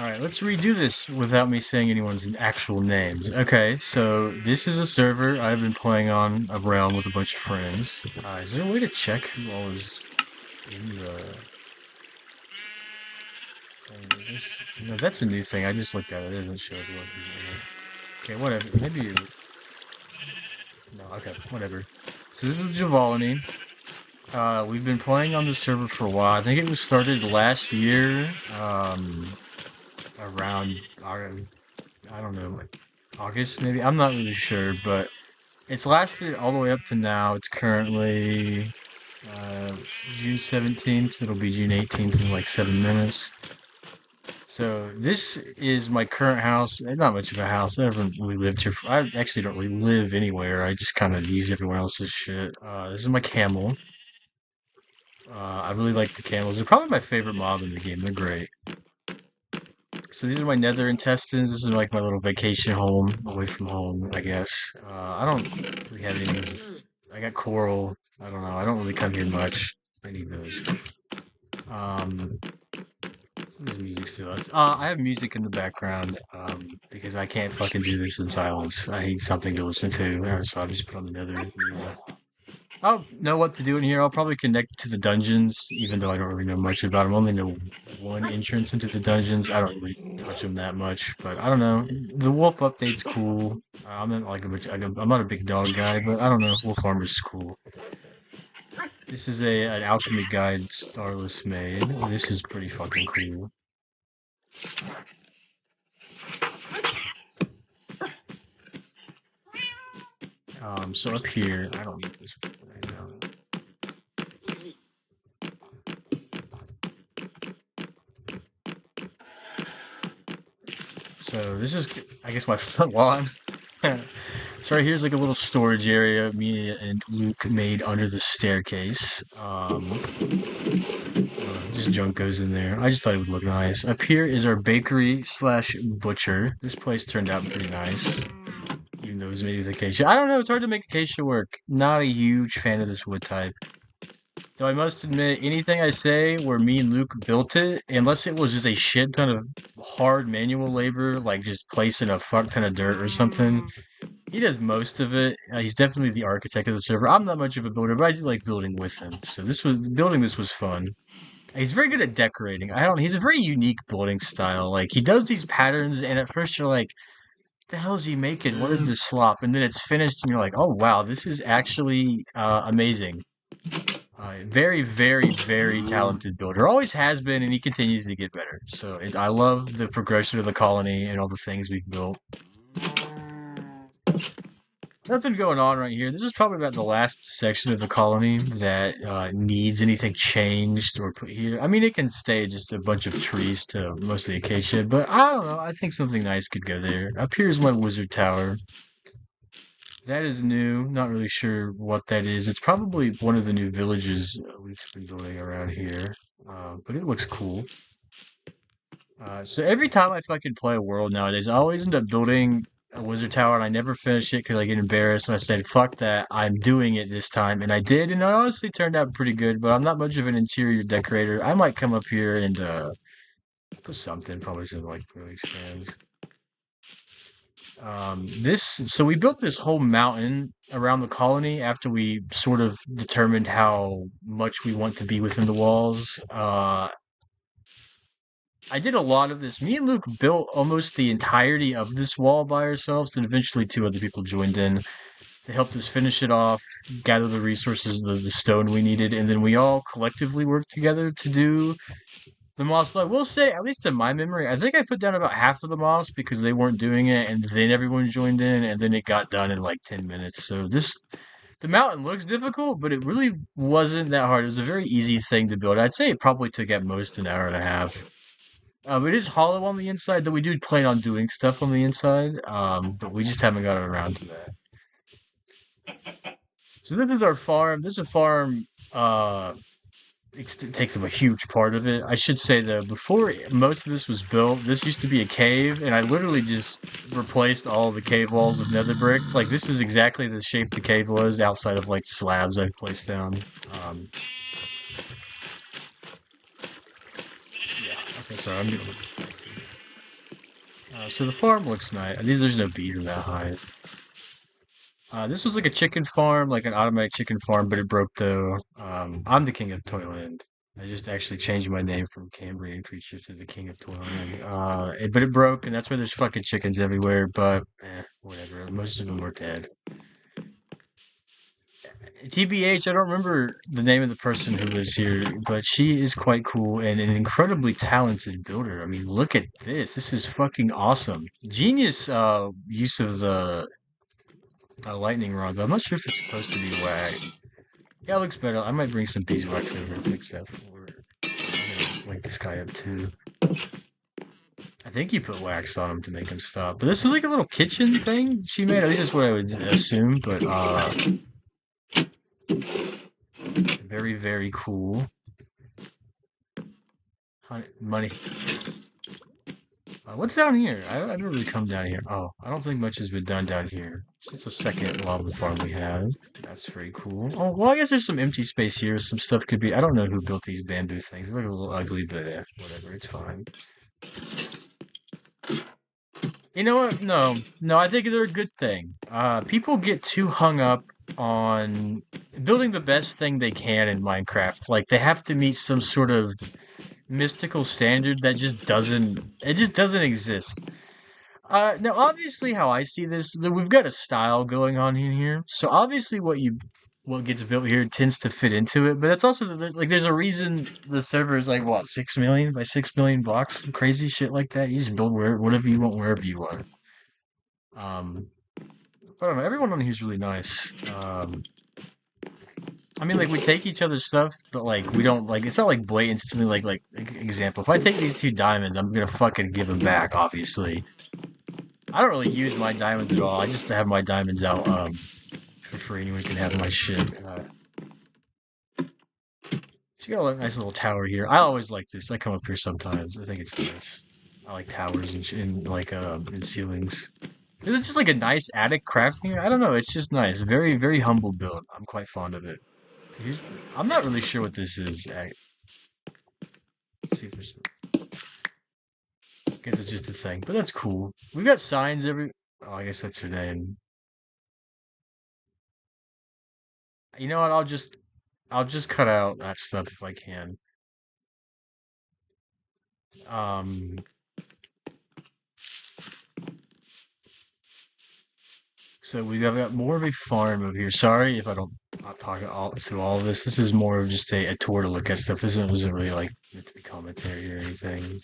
Alright, let's redo this without me saying anyone's actual names. Okay, so this is a server I've been playing on a realm with a bunch of friends. Is there a way to check who all is in the... No, that's a new thing. I just looked at it. It doesn't show everyone who's in it. Okay, whatever. Maybe you... No, okay, whatever. So this is Javalini. We've been playing on this server for a while. I think it was started last year, around, I don't know, like August maybe. I'm not really sure, but it's lasted all the way up to now. It's currently uh, June 17th. It'll be June 18th in like 7 minutes. So this is my current house. Not much of a house. I haven't really lived here. I actually don't really live anywhere. I just kind of use everyone else's shit. This is my camel. I really like the camels. They're probably my favorite mob in the game. They're great. So these are my nether intestines. This is like my little vacation home away from home, I guess. I don't really have any. I got coral. I don't know. I don't really come here much. I need those. Um, there's music still. I have music in the background because I can't fucking do this in silence. I need something to listen to, so I'll just put on the nether. I don't know what to do in here. I'll probably connect to the dungeons, even though I don't really know much about them. I only know one entrance into the dungeons. I don't really touch them that much, but I don't know. The wolf update's cool. I'm not like I'm not a big dog guy, but I don't know. Wolf armor's cool. This is an alchemy guide, Starless Maid. This is pretty fucking cool. So up here, I don't need this right now. So this is, I guess, my front lawn. So right here's like a little storage area me and Luke made under the staircase. Just junk goes in there. I just thought it would look nice. Up here is our bakery slash butcher. This place turned out pretty nice, even though it was made with acacia. I don't know, it's hard to make acacia work. Not a huge fan of this wood type. Though I must admit, anything I say where me and Luke built it, unless it was just a shit ton of hard manual labor, like just placing a fuck ton of dirt or something, he does most of it. He's definitely the architect of the server. I'm not much of a builder, but I do like building with him. So building this was fun. He's very good at decorating. I don't. He's a very unique building style. Like he does these patterns, and at first you're like, "The hell is he making? What is this slop?" And then it's finished, and you're like, "Oh wow, this is actually amazing." Very, very, very talented builder. Always has been, and he continues to get better. So I love the progression of the colony and all the things we've built. Nothing going on right here. This is probably about the last section of the colony that needs anything changed or put here. I mean, it can stay just a bunch of trees to mostly acacia, but I don't know. I think something nice could go there. Up here's my wizard tower. That is new. Not really sure what that is. It's probably one of the new villages we've been building around here, but it looks cool. So every time I fucking play a world nowadays, I always end up building a wizard tower and I never finish it because I get embarrassed and I said, fuck that, I'm doing it this time. And I did, and it honestly turned out pretty good, but I'm not much of an interior decorator. I might come up here and put something, probably some like really stands. So we built this whole mountain around the colony after we sort of determined how much we want to be within the walls. I did a lot of this. Me and Luke built almost the entirety of this wall by ourselves, and eventually two other people joined in. They helped us finish it off, gather the resources, the stone we needed, and then we all collectively worked together to do the moss. I will say, at least in my memory, I think I put down about half of the moss because they weren't doing it, and then everyone joined in, and then it got done in like 10 minutes. So the mountain looks difficult, but it really wasn't that hard. It was a very easy thing to build. I'd say it probably took at most an hour and a half. It is hollow on the inside, though we do plan on doing stuff on the inside, but we just haven't gotten around to that. So this is our farm. This is a farm. It takes up a huge part of it. I should say though, before most of this was built, this used to be a cave, and I literally just replaced all the cave walls with nether brick. Like this is exactly the shape the cave was, outside of like slabs I've placed down. Yeah. Okay, sorry, I'm getting distracted. So the farm looks nice. There's no bees in that hive. This was like a chicken farm, like an automatic chicken farm, but it broke though. I'm the king of Toyland. I just actually changed my name from Cambrian creature to the king of Toyland. But it broke, and that's why there's fucking chickens everywhere. But whatever. Most of them are dead. TBH, I don't remember the name of the person who lives here, but she is quite cool and an incredibly talented builder. I mean, look at this. This is fucking awesome. Genius use of the lightning rod, though. I'm not sure if it's supposed to be wax. Yeah, it looks better. I might bring some beeswax over and fix that for. I'm gonna link this guy up too. I think you put wax on him to make him stop. But this is like a little kitchen thing she made. At least that's what I would assume. But very very cool. Money. What's down here? I never really come down here. Oh, I don't think much has been done down here. So it's the second lava farm we have. That's very cool. Oh, well, I guess there's some empty space here. Some stuff could be. I don't know who built these bamboo things. They look a little ugly, but whatever. It's fine. You know what? No, no, I think they're a good thing. People get too hung up on building the best thing they can in Minecraft. Like they have to meet some sort of mystical standard that just doesn't exist. Now obviously how I see this, we've got a style going on in here. So obviously what gets built here tends to fit into it, but that's also like there's a reason the server is like what 6 million by 6 million blocks, crazy shit like that. You just build whatever you want wherever you want. Um, but I don't know, everyone on here is really nice. I mean, like we take each other's stuff, but like we don't like. It's not like blatantly like example. If I take these two diamonds, I'm gonna fucking give them back. Obviously, I don't really use my diamonds at all. I just have my diamonds out for free. Anyone can have my shit. She got a nice little tower here. I always like this. I come up here sometimes. I think it's nice. I like towers and like in ceilings. Is it just like a nice attic crafting? I don't know. It's just nice. Very very humble build. I'm quite fond of it. Here's, I'm not really sure what this is. Let's see if there's. I guess it's just a thing, but that's cool. We got signs every. Oh, I guess that's her name. You know what? I'll just cut out that stuff if I can. Um, so we have got more of a farm over here. Sorry if I don't not talk all through all of this. This is more of just a tour to look at stuff. This wasn't really like meant to be commentary or anything.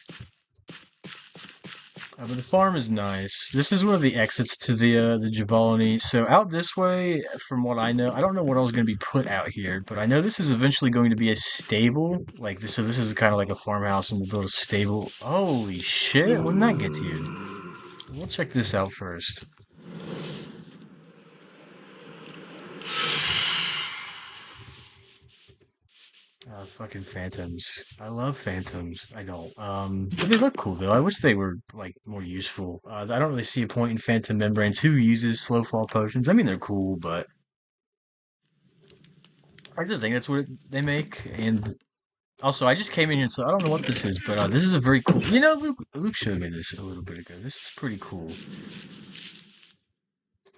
But the farm is nice. This is one of the exits to the Giovanni. So out this way, from what I know, I don't know what else is going to be put out here, but I know this is eventually going to be a stable. Like this, so this is kind of like a farmhouse, and we'll build a stable. Holy shit! When did that get to you? We'll check this out first. Fucking phantoms. I love phantoms. I don't. But they look cool though. I wish they were like more useful. I don't really see a point in phantom membranes. Who uses slow fall potions? I mean, they're cool, but I just think that's what they make. And also, I just came in here, so I don't know what this is, but this is a very cool. You know, Luke showed me this a little bit ago. This is pretty cool.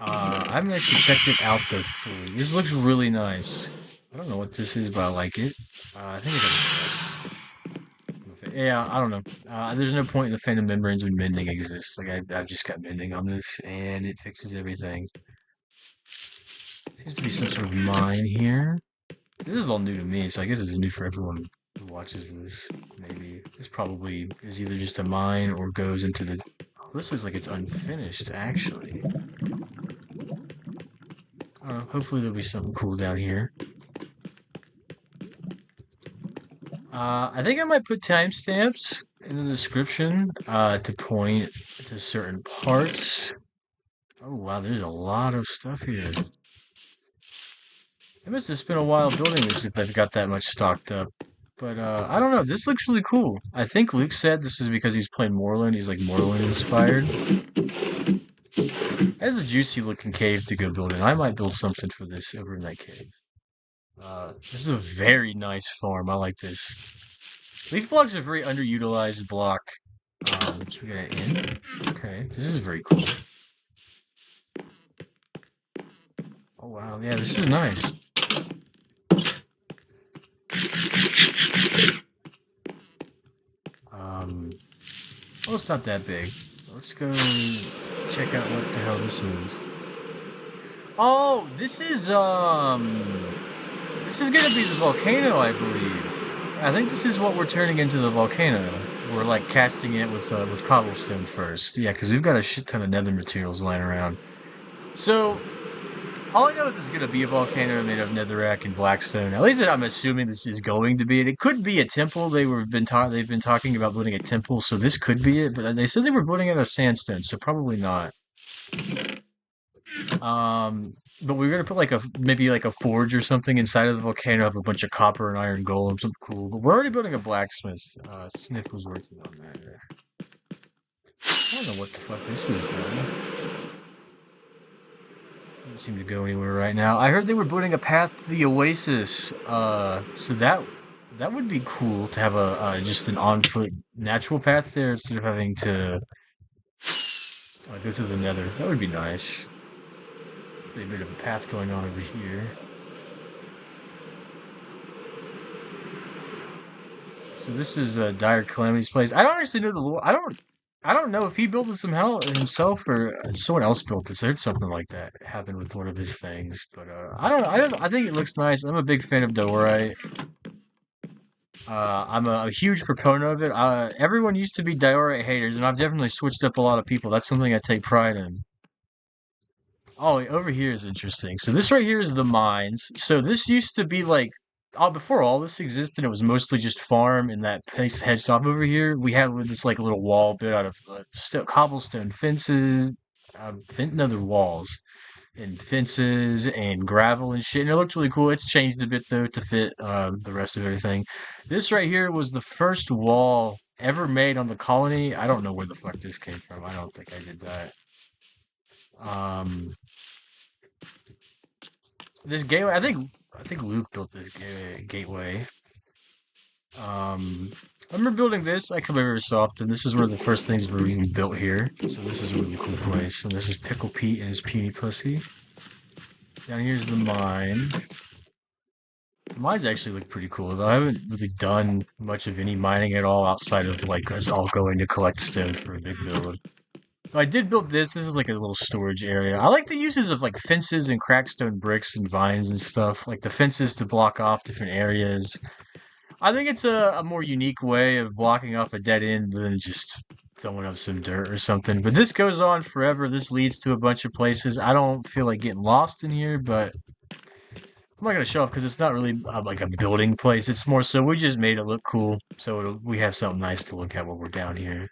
I haven't actually checked it out though fully. This looks really nice. I don't know what this is, but I like it. I think it's. Yeah, I don't know. There's no point in the phantom membranes when mending exists. Like I've just got mending on this, and it fixes everything. Seems to be some sort of mine here. This is all new to me, so I guess it's new for everyone who watches this. Maybe this probably is either just a mine or goes into the. Oh, this looks like it's unfinished, actually. I don't know. Hopefully there'll be something cool down here. I think I might put timestamps in the description to point to certain parts. Oh wow, there's a lot of stuff here. It must have spent a while building this if they've got that much stocked up. But I don't know. This looks really cool. I think Luke said this is because he's playing Moreland. He's like Moreland inspired. That's a juicy looking cave to go build in. I might build something for this over in that cave. This is a very nice farm. I like this. Leaf blocks are a very underutilized block. So we got an inn. Okay, this is very cool. Oh wow, yeah, this is nice. Um, well, it's not that big. Let's go check out what the hell this is. Oh, this is gonna be the volcano, I believe. I think this is what we're turning into the volcano. We're like casting it with cobblestone first. Yeah, because we've got a shit ton of nether materials lying around. So all I know is it's gonna be a volcano made of netherrack and blackstone. At least I'm assuming this is going to be it. It could be a temple. They've been talking about building a temple, so this could be it. But they said they were building it out of sandstone, so probably not. But we're gonna put like a maybe like a forge or something inside of the volcano, have a bunch of copper and iron golems, something cool. But we're already building a blacksmith. Sniff was working on that. I don't know what the fuck this is though. Doesn't seem to go anywhere right now. I heard they were building a path to the oasis. So that would be cool to have a just an on foot natural path there instead of having to go through the nether. That would be nice. Be a bit of a path going on over here. So this is Dire Calamity's place. I don't actually know the lore. I don't know if he built this himself or someone else built this. I heard something like that happened with one of his things, but I don't know. I think it looks nice. I'm a big fan of diorite. I'm a huge proponent of it. Everyone used to be diorite haters, and I've definitely switched up a lot of people. That's something I take pride in. Oh, over here is interesting. So this right here is the mines. So this used to be like, oh, before all this existed, it was mostly just farm and that place hedged off over here. We had this like little wall built out of cobblestone fences, no, walls and fences and gravel and shit. And it looked really cool. It's changed a bit though to fit the rest of everything. This right here was the first wall ever made on the colony. I don't know where the fuck this came from. I don't think I did that. Um, this gateway, I think Luke built this gateway. I remember building this. I come over so often. This is one of the first things we even built here. So this is a really cool place. And this is Pickle Pete and his puny pussy. Down here's the mine. The mines actually look pretty cool, though. I haven't really done much of any mining at all outside of like us all going to collect stone for a big build. I did build this. This is like a little storage area. I like the uses of like fences and crackstone bricks and vines and stuff. Like the fences to block off different areas. I think it's a more unique way of blocking off a dead end than just throwing up some dirt or something. But this goes on forever. This leads to a bunch of places. I don't feel like getting lost in here, but I'm not gonna show off because it's not really like a building place. It's more so we just made it look cool, so we have something nice to look at when we're down here.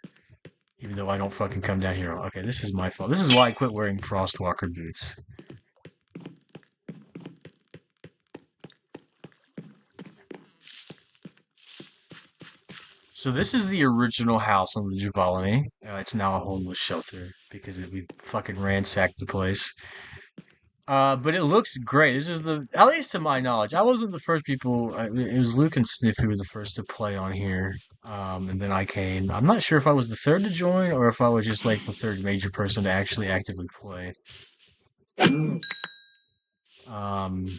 Even though I don't fucking come down here. Okay, this is my fault. This is why I quit wearing Frostwalker boots. So this is the original house on the Giovanni. It's now a homeless shelter because we fucking ransacked the place. But it looks great. This is at least to my knowledge, I wasn't the first people. It was Luke and Sniff who were the first to play on here. And then I came. I'm not sure if I was the third to join or if I was just like the third major person to actually actively play. Um,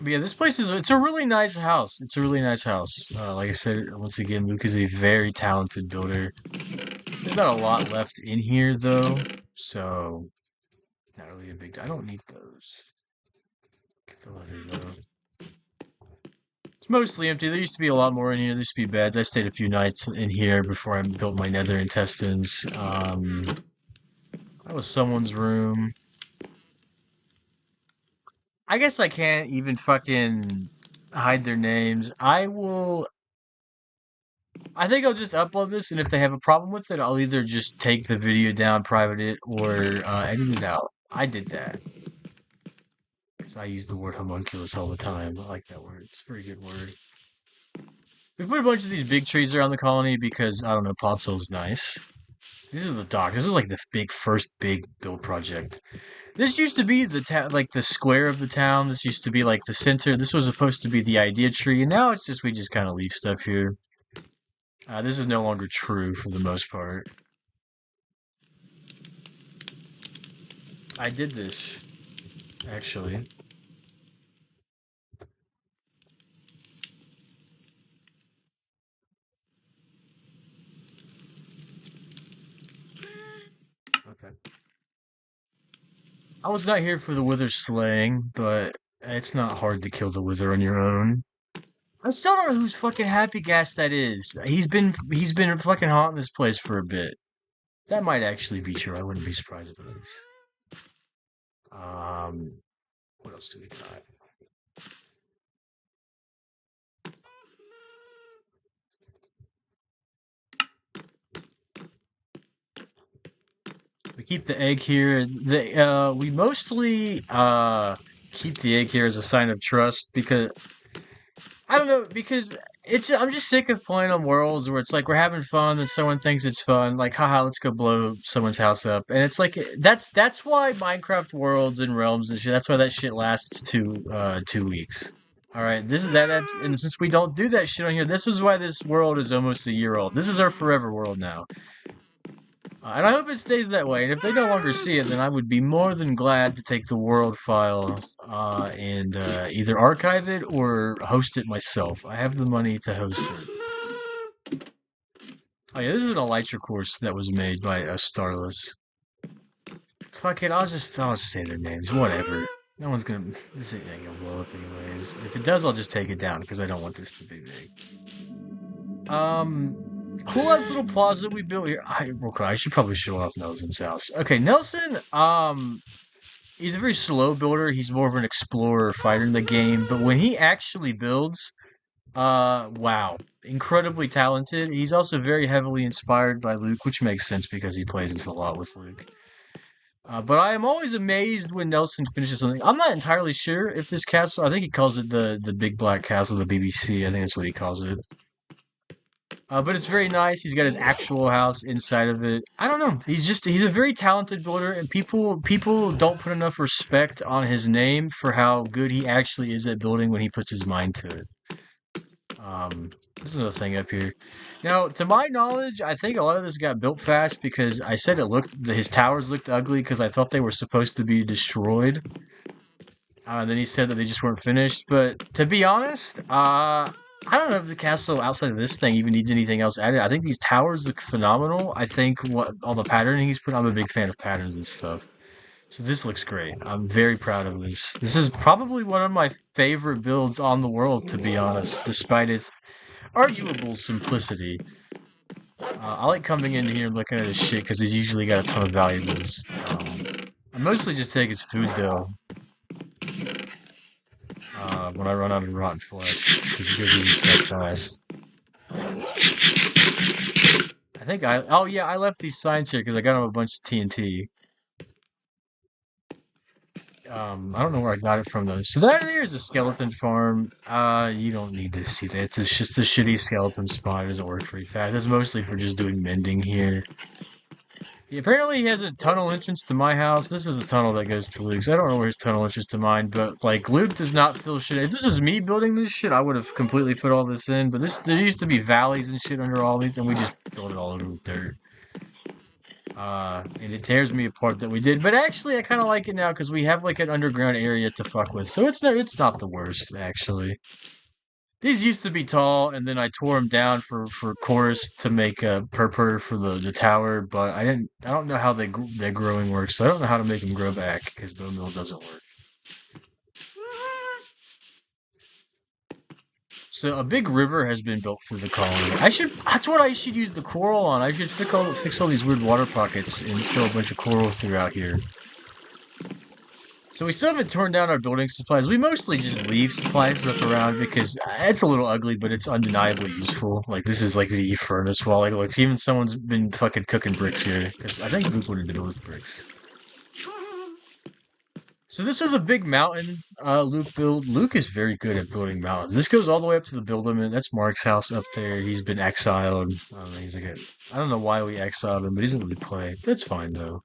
but yeah, this place it's a really nice house. It's a really nice house. Like I said, once again, Luke is a very talented builder. There's not a lot left in here though, so not really a big. I don't need those. Get the leather though. It's mostly empty. There used to be a lot more in here. There used to be beds. I stayed a few nights in here before I built my nether intestines. That was someone's room. I guess I can't even fucking hide their names. I think I'll just upload this, and if they have a problem with it, I'll either just take the video down, private it, or edit it out. I did that because I use the word homunculus all the time. I like that word. It's a very good word. We put a bunch of these big trees around the colony because, I don't know, Potso's nice. These are the docks. This is like the first big build project. This used to be the like the square of the town. This used to be like the center. This was supposed to be the idea tree, and now it's just we just kind of leave stuff here. This is no longer true for the most part. I did this, actually. Okay. I was not here for the wither slaying, but it's not hard to kill the wither on your own. I still don't know whose fucking happy gas that is. He's been fucking haunting this place for a bit. That might actually be true. I wouldn't be surprised if it is. Um, what else do we got? We keep the egg here. We mostly keep the egg here as a sign of trust because I don't know because it's I'm just sick of playing on worlds where it's like we're having fun and someone thinks it's fun, like haha, let's go blow someone's house up, and it's like that's why Minecraft worlds and realms and shit. That's why that shit lasts 2 weeks. All right, this is that's and since we don't do that shit on here, this is why this world is almost a year old. This is our forever world now. And I hope it stays that way. And if they no longer see it, then I would be more than glad to take the world file and either archive it or host it myself. I have the money to host it. Oh yeah, this is an Elytra course that was made by Starless. Fuck it, I'll just say their names. Whatever. No one's gonna. This ain't gonna blow up anyways. If it does, I'll just take it down because I don't want this to be big. Cool ass little plaza we built here. Real quick, I should probably show off Nelson's house. Okay, Nelson, he's a very slow builder. He's more of an explorer fighter in the game, but when he actually builds, wow, incredibly talented. He's also very heavily inspired by Luke, which makes sense because he plays this a lot with Luke. But I am always amazed when Nelson finishes something. I'm not entirely sure if this castle. I think he calls it the Big Black Castle, the BBC. I think that's what he calls it. But it's very nice. He's got his actual house inside of it. I don't know. He's a very talented builder, and people don't put enough respect on his name for how good he actually is at building when he puts his mind to it. This is another thing up here. Now, to my knowledge, I think a lot of this got built fast because I said his towers looked ugly because I thought they were supposed to be destroyed. Then he said that they just weren't finished. But to be honest, I don't know if the castle outside of this thing even needs anything else added. I think these towers look phenomenal. I think what all the patterning he's put. I'm a big fan of patterns and stuff. So this looks great. I'm very proud of this. This is probably one of my favorite builds on the world, to be honest, despite its arguable simplicity. I like coming in here and looking at his shit because he's usually got a ton of valuables. I mostly just take his food though. When I run out of rotten flesh, because he goes really so fast. Oh yeah, I left these signs here because I got him a bunch of TNT. I don't know where I got it from though. So that there is a skeleton farm. You don't need to see that. It's just a shitty skeleton spot. It doesn't work very fast. It's mostly for just doing mending here. Apparently he has a tunnel entrance to my house. This is a tunnel that goes to Luke's. I don't know where his tunnel entrance to mine, but like Luke does not fill shit. If this was me building this shit, I would have completely fit all this in. But there used to be valleys and shit under all these, and we just filled it all over with dirt. And it tears me apart that we did. But actually, I kind of like it now because we have like an underground area to fuck with. So it's not the worst actually. These used to be tall, and then I tore them down for chorus to make a purpur for the tower. But I didn't. I don't know how their growing works, so I don't know how to make them grow back because bone meal doesn't work. So a big river has been built through the colony. That's what I should use the coral on. I should fix all these weird water pockets and throw a bunch of coral throughout here. So we still haven't torn down our building supplies. We mostly just leave supplies up around because it's a little ugly, but it's undeniably useful. Like this is like the furnace wall. Like look, even someone's been fucking cooking bricks here because I think Luke wanted to build with bricks. So this was a big mountain Luke built. Luke is very good at building mountains. This goes all the way up to the build limit. That's Mark's house up there. He's been exiled. I don't know, I don't know why we exiled him, but he doesn't really play. That's fine though.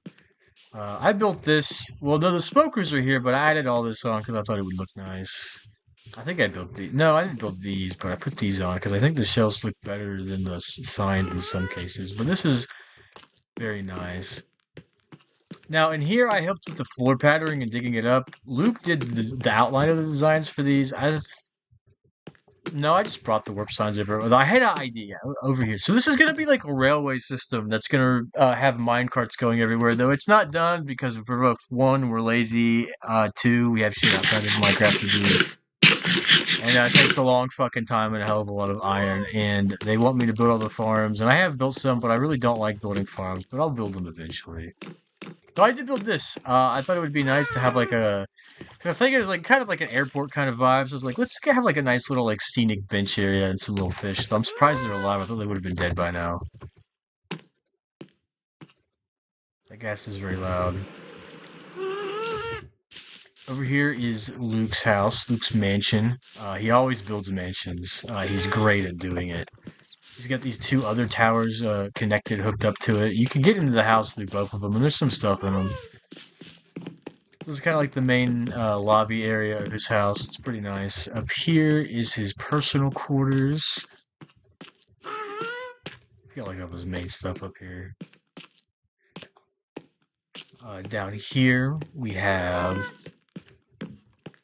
I built this. Well, no, the smokers are here, but I added all this on because I thought it would look nice. I think I built these. No, I didn't build these, but I put these on because I think the shelves look better than the signs in some cases. But this is very nice. Now, in here, I helped with the floor patterning and digging it up. Luke did the outline of the designs for these. No, I just brought the warp signs over. I had an idea over here. So this is going to be like a railway system that's going to have mine carts going everywhere. Though it's not done because we're both one, we're lazy. Two, we have shit outside of Minecraft to do. And it takes a long fucking time and a hell of a lot of iron. And they want me to build all the farms. And I have built some, but I really don't like building farms. But I'll build them eventually. So I did build this. I thought it would be nice to have like a. Cause I was thinking it's like kind of like an airport kind of vibe. So I was like, let's have like a nice little like scenic bench area and some little fish. So I'm surprised they're alive. I thought they would have been dead by now. That gas is very loud. Over here is Luke's house, Luke's mansion. He always builds mansions. He's great at doing it. He's got these two other towers connected, hooked up to it. You can get into the house through both of them, and there's some stuff in them. This is kind of like the main lobby area of his house. It's pretty nice. Up here is his personal quarters. Got like all his main stuff up here. Down here we have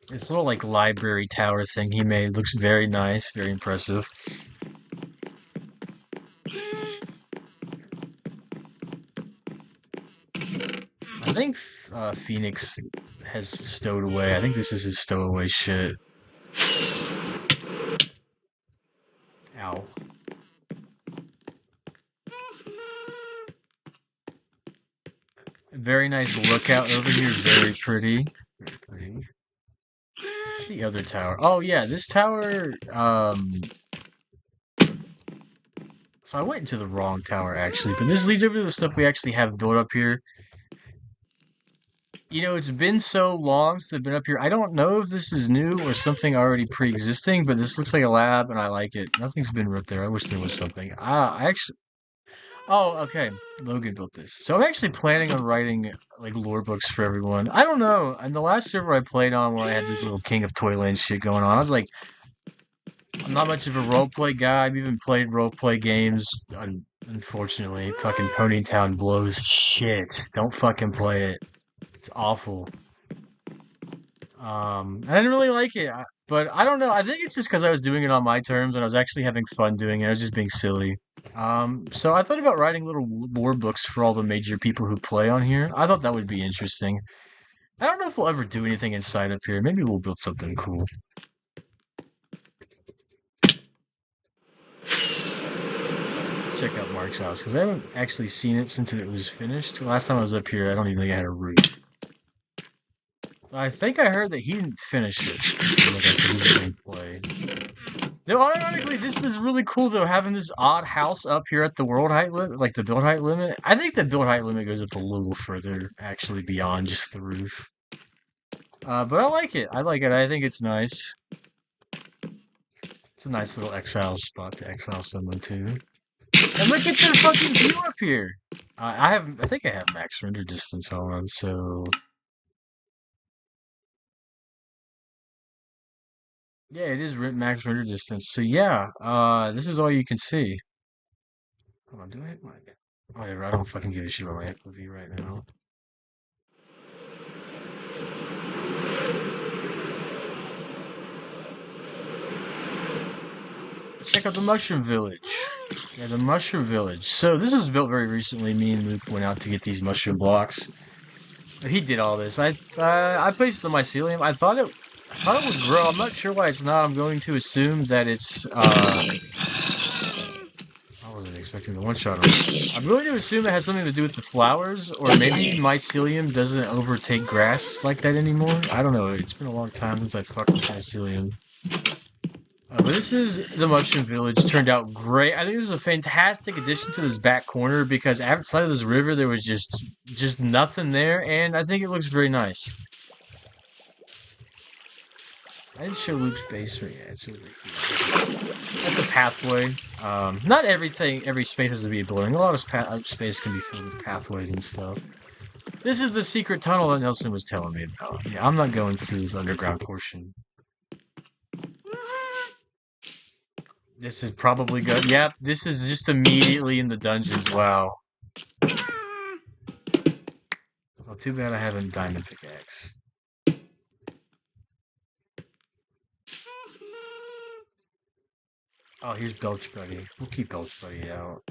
this little like library tower thing he made. Looks very nice, very impressive. I think Phoenix has stowed away. I think this is his stowaway shit. Ow. Very nice lookout over here. Very pretty. Very pretty. The other tower. Oh yeah, this tower. So I went into the wrong tower actually, but this leads over to the stuff we actually have built up here. You know, it's been so long since I've been up here. I don't know if this is new or something already pre-existing, but this looks like a lab and I like it. Nothing's been ripped there. I wish there was something. I actually. Oh, okay. Logan built this. So I'm actually planning on writing like lore books for everyone. I don't know. In the last server I played on where I had this little King of Toyland shit going on, I was like, I'm not much of a roleplay guy. I've even played roleplay games. Unfortunately, fucking Ponytown blows shit. Don't fucking play it. It's awful. I didn't really like it, but I don't know. I think it's just because I was doing it on my terms and I was actually having fun doing it. I was just being silly. So I thought about writing little lore books for all the major people who play on here. I thought that would be interesting. I don't know if we'll ever do anything inside up here. Maybe we'll build something cool. Let's check out Mark's house because I haven't actually seen it since it was finished. Last time I was up here, I don't even think I had a roof. I think I heard that he didn't finish it. Like I said, he's going to play. Though, ironically, this is really cool, though, having this odd house up here at the world height limit, like the build height limit. I think the build height limit goes up a little further, actually, beyond just the roof. But I like it. I like it. I think it's nice. It's a nice little exile spot to exile someone to. And look at the fucking view up here. I think I have max render distance on, so yeah, it is max render distance. So yeah, this is all you can see. Hold on, do I hit my... Whatever, I don't fucking give a shit about my FOV right now. Check out the Mushroom Village. Yeah, the Mushroom Village. So this was built very recently. Me and Luke went out to get these mushroom blocks. He did all this. I placed the mycelium. I thought it would grow. I'm not sure why it's not. I'm going to assume that it's I wasn't expecting the one shot. I'm going to assume it has something to do with the flowers, or maybe mycelium doesn't overtake grass like that anymore. I don't know. It's been a long time since I fucked with mycelium. But this is the Mushroom Village. Turned out great. I think this is a fantastic addition to this back corner because outside of this river there was just nothing there, and I think it looks very nice. I didn't show Luke's basement yet. It's really cool. That's a pathway. Not every space has to be a building. A lot of space can be filled with pathways and stuff. This is the secret tunnel that Nelson was telling me about. Yeah, I'm not going through this underground portion. This is probably good. Yep, this is just immediately in the dungeons. Wow. Well, too bad I have a diamond pickaxe. Oh, here's Belch Buddy. We'll keep Belch Buddy out.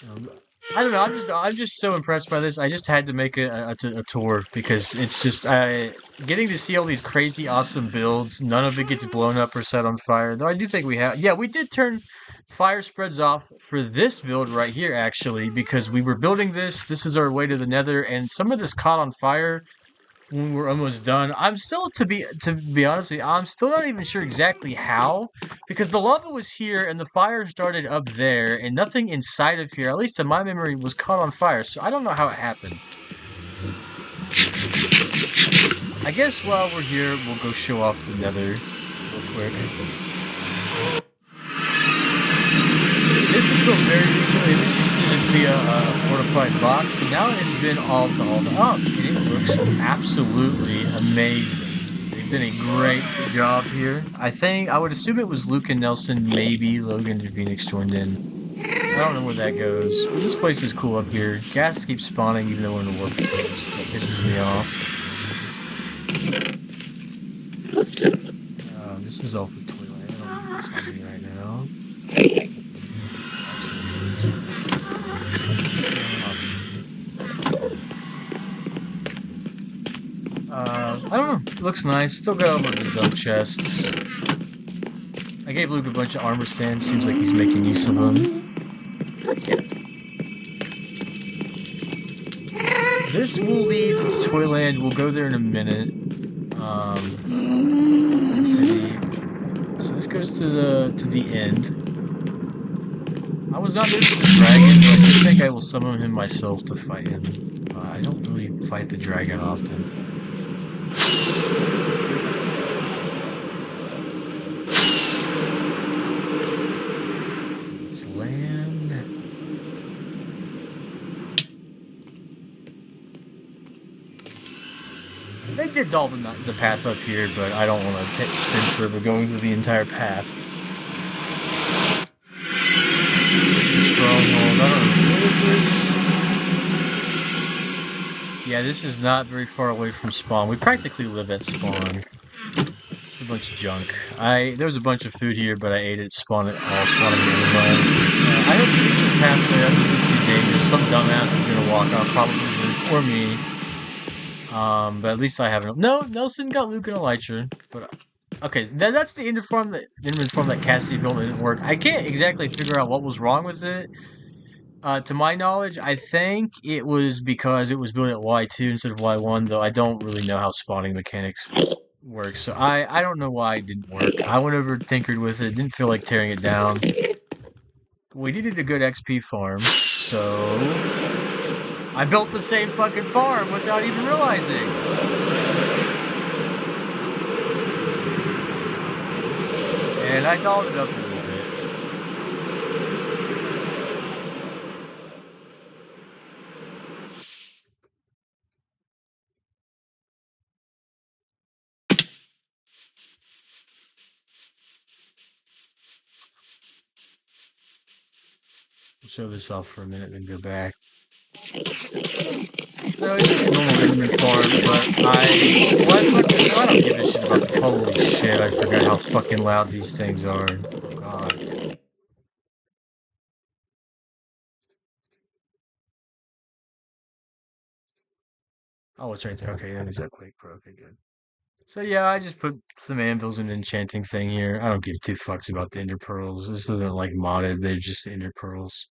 Um, I don't know. I'm just so impressed by this. I just had to make a tour because it's just getting to see all these crazy awesome builds. None of it gets blown up or set on fire. Though I do think we have. Yeah, we did turn fire spreads off for this build right here actually because we were building this. This is our way to the Nether, and some of this caught on fire when we're almost done. I'm still to be honest with you, I'm still not even sure exactly how, because the lava was here and the fire started up there, and nothing inside of here, at least in my memory, was caught on fire. So I don't know how it happened. I guess while we're here, we'll go show off the Nether real quick. This was built very recently. This used to just be a fortified box, and now it's been all up, and it looks absolutely amazing. They've done a great job here. I would assume it was Luke and Nelson, maybe Logan and Phoenix joined in. I don't know where that goes. But this place is cool up here. Gas keeps spawning even though we're in a warp zone. That pisses me off. This is all for Toyland. I don't need this on me right now. I don't know. It looks nice. Still got all the dump chests. I gave Luke a bunch of armor stands. Seems like he's making use of them. This will lead to Toyland. We'll go there in a minute. Let's see. So this goes to the end. I was not there for the dragon, but I do think I will summon him myself to fight him. I don't really fight the dragon often. So let's land. They did all the path up here, but I don't want to spin further going through the entire path. Stronghold. I don't know. What is this? Yeah, this is not very far away from spawn. We practically live at spawn. It's a bunch of junk. There was a bunch of food here, but I ate it. Spawning anyway. I hope this is pathway. This is too dangerous. Some dumbass is gonna walk off, probably Luke or me. But at least I haven't. No, Nelson got Luke and Elytra. But okay, that's the Ender form that Cassie built. It didn't work. I can't exactly figure out what was wrong with it. To my knowledge, I think it was because it was built at Y2 instead of Y1, though I don't really know how spawning mechanics work. So I don't know why it didn't work. I went over tinkered with it, didn't feel like tearing it down. We needed a good XP farm, so I built the same fucking farm without even realizing. And I dolled it up a little bit. We'll show this off for a minute and go back. So it's a normal enderman farm, but I don't give a shit about the holy shit, I forgot how fucking loud these things are. Oh god. Oh, it's right there. Okay, that is that Quake Pro. Okay, good. So yeah, I just put some anvils and an enchanting thing here. I don't give two fucks about the ender pearls. This isn't like modded, they're just ender pearls.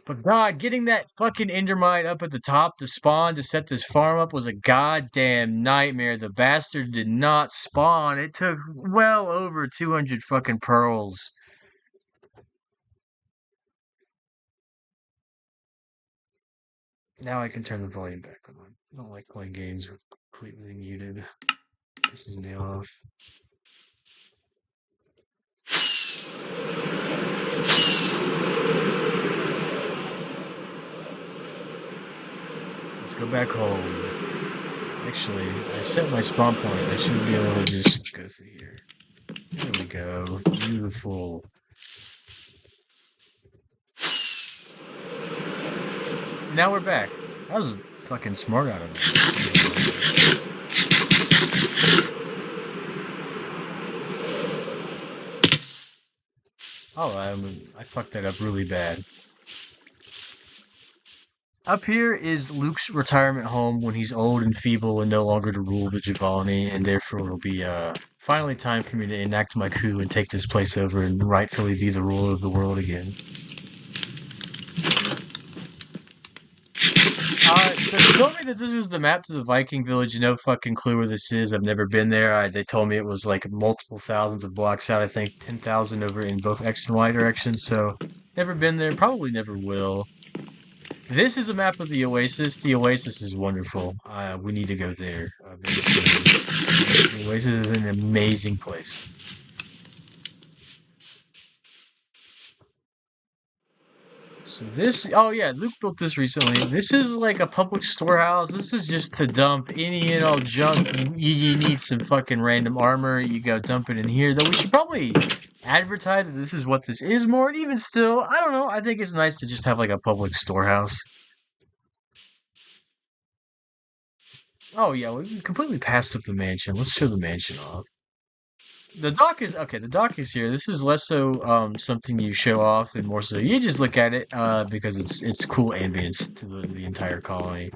But God, getting that fucking Endermite up at the top to spawn to set this farm up was a goddamn nightmare. The bastard did not spawn. It took well over 200 fucking pearls. Now I can turn the volume back on. I don't like playing games with completely muted. This is me off. Let's go back home. Actually, I set my spawn point. I should be able to just go through here. There we go. Beautiful. Now we're back. That was fucking smart out of me. I'm not gonna lie. Oh, I fucked that up really bad. Up here is Luke's retirement home when he's old and feeble and no longer to rule the Giovanni, and therefore it'll be finally time for me to enact my coup and take this place over and rightfully be the ruler of the world again. So they told me that this was the map to the Viking village. No fucking clue where this is. I've never been there. They told me it was like multiple thousands of blocks out. I think 10,000 over in both X and Y directions. So never been there. Probably never will. This is a map of the Oasis. The Oasis is wonderful. We need to go there very soon. The Oasis is an amazing place. So this, oh yeah, Luke built this recently. This is like a public storehouse. This is just to dump any and all junk. You need some fucking random armor. You go dump it in here. Though we should probably advertise that this is what this is more. And even still, I don't know. I think it's nice to just have like a public storehouse. Oh yeah, we completely passed up the mansion. Let's show the mansion off. The dock is okay. The dock is here. This is less so something you show off and more so you just look at it because it's cool ambience to the entire colony.